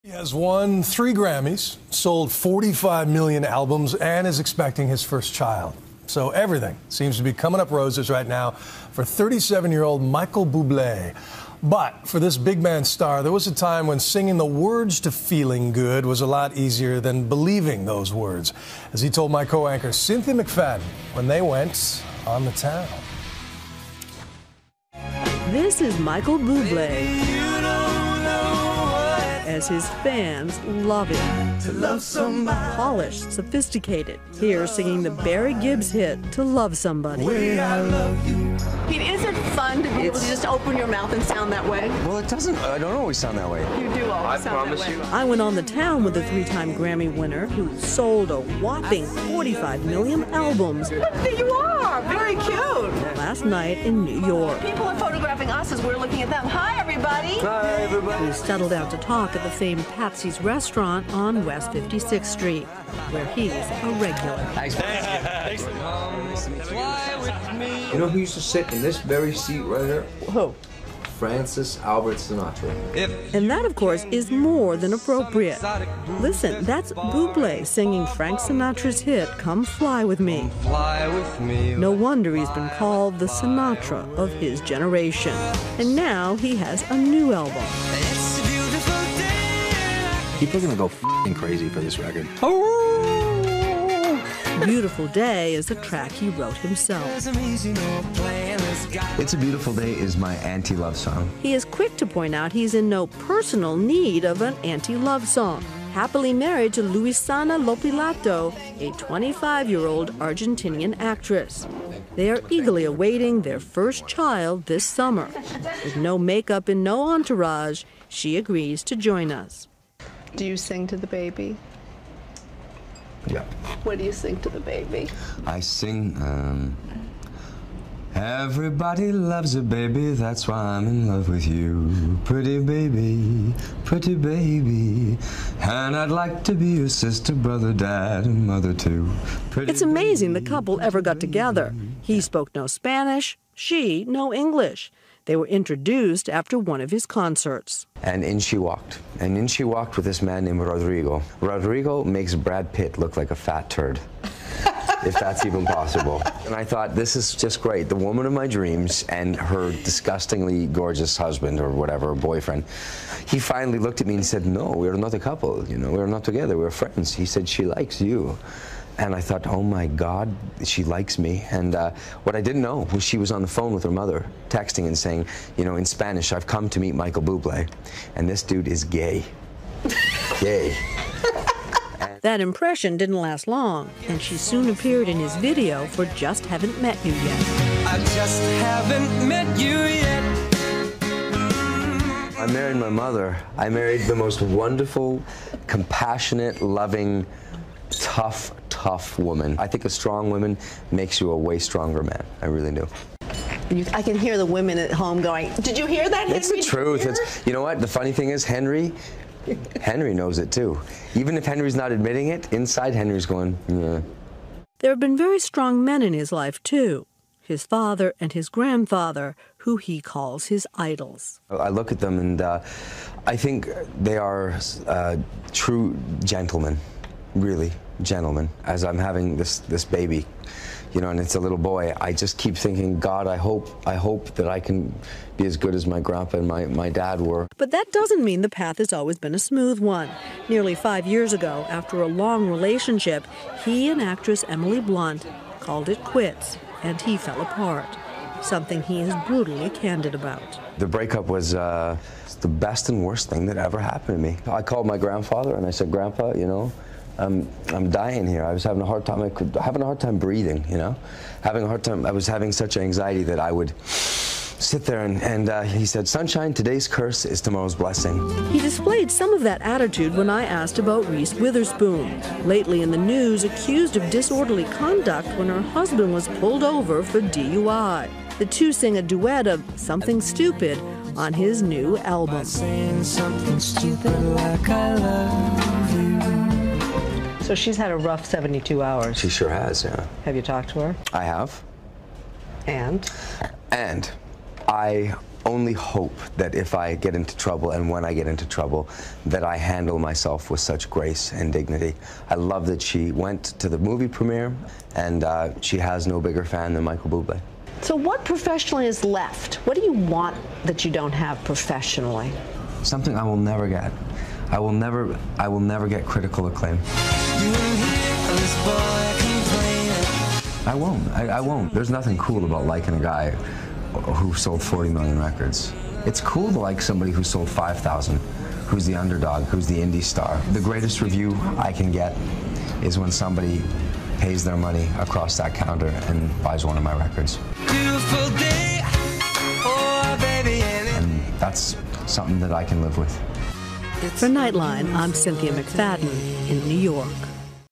He has won 3 Grammys, sold 45 million albums, and is expecting his first child. So everything seems to be coming up roses right now for 37-year-old Michael Buble. But for this big man star, there was a time when singing the words to Feeling Good was a lot easier than believing those words, as he told my co-anchor Cynthia McFadden when they went on the town. This is Michael Buble, as his fans love him. To love somebody. Polished, sophisticated. Here singing the Barry Gibbs hit, To Love Somebody. Way I love you. Pete, is it fun to be able to just open your mouth and sound that way? Well, it doesn't. I don't always sound that way. You do always sound that way. I went on the town with a 3-time Grammy winner who sold a whopping 45 million albums. There you are. Very cute. Last night in New York. People are photographing us as we're looking at them. Hi, everybody. Hi, everybody. We settled down to talk at the famed Patsys restaurant on West 56th Street, where he's a regular. Thanks. Thanks. You know who used to sit in this very seat right here? Who? Francis Albert Sinatra. And that, of course, is more than appropriate. Listen, that's Buble singing Frank Sinatra's hit, Come Fly With Me. No wonder he's been called the Sinatra of his generation. And now he has a new album. People are going to go f***ing crazy for this record. Beautiful Day is a track he wrote himself. It's a Beautiful Day is my anti-love song. He is quick to point out he's in no personal need of an anti-love song. Happily married to Luisana Lopilato, a 25-year-old Argentinian actress. They are eagerly awaiting their first child this summer. With no makeup and no entourage, she agrees to join us. Do you sing to the baby? Yeah. What do you sing to the baby? I sing, everybody loves a baby, that's why I'm in love with you. Pretty baby, and I'd like to be your sister, brother, dad, and mother too. It's amazing the couple ever got together. He spoke no Spanish, she no English. They were introduced after one of his concerts. And in she walked. And in she walked with this man named Rodrigo. Rodrigo makes Brad Pitt look like a fat turd, if that's even possible. And I thought, this is just great. The woman of my dreams and her disgustingly gorgeous husband or whatever, boyfriend. He finally looked at me and said, no, we're not a couple. You know, we're not together, we're friends. He said, she likes you. And I thought, oh my God, she likes me. And what I didn't know was she was on the phone with her mother, texting and saying, you know, in Spanish, I've come to meet Michael Buble. And this dude is gay. Gay. That impression didn't last long, and she soon appeared in his video for Just Haven't Met You Yet. I just haven't met you yet. I married my mother. I married the most wonderful, compassionate, loving, tough woman. I think a strong woman makes you a way stronger man. I really do. I can hear the women at home going, did you hear that, Henry? It's the truth. It's, you know what? The funny thing is, Henry knows it too. Even if Henry's not admitting it, inside Henry's going, yeah. There have been very strong men in his life too. His father and his grandfather, who he calls his idols. I look at them and I think they are true gentlemen. Really, gentlemen. As I'm having this baby, you know, and it's a little boy, I just keep thinking, God, I hope that I can be as good as my grandpa and my dad were. But that doesn't mean the path has always been a smooth one. Nearly 5 years ago, after a long relationship, he and actress Emily Blunt called it quits, and he fell apart. Something he is brutally candid about. The breakup was the best and worst thing that ever happened to me. I called my grandfather and I said, Grandpa, you know, I'm dying here. I was having a hard time. Having a hard time breathing. You know, having a hard time. I was having such anxiety that I would sit there and he said, "Sunshine, today's curse is tomorrow's blessing." He displayed some of that attitude when I asked about Reese Witherspoon, lately in the news accused of disorderly conduct when her husband was pulled over for DUI. The two sing a duet of Something Stupid on his new album. Saying something stupid like I love you. So she's had a rough 72 hours. She sure has, yeah. Have you talked to her? I have. And And I only hope that if I get into trouble and when I get into trouble, that I handle myself with such grace and dignity. I love that she went to the movie premiere, and she has no bigger fan than Michael Buble. So what professionally is left? What do you want that you don't have professionally? Something I will never get. I will never get critical acclaim. I won't. I won't. There's nothing cool about liking a guy who sold 40 million records. It's cool to like somebody who sold 5,000, who's the underdog, who's the indie star. The greatest review I can get is when somebody pays their money across that counter and buys one of my records. Beautiful day, oh, baby, and that's something that I can live with. For Nightline, I'm Cynthia McFadden in New York.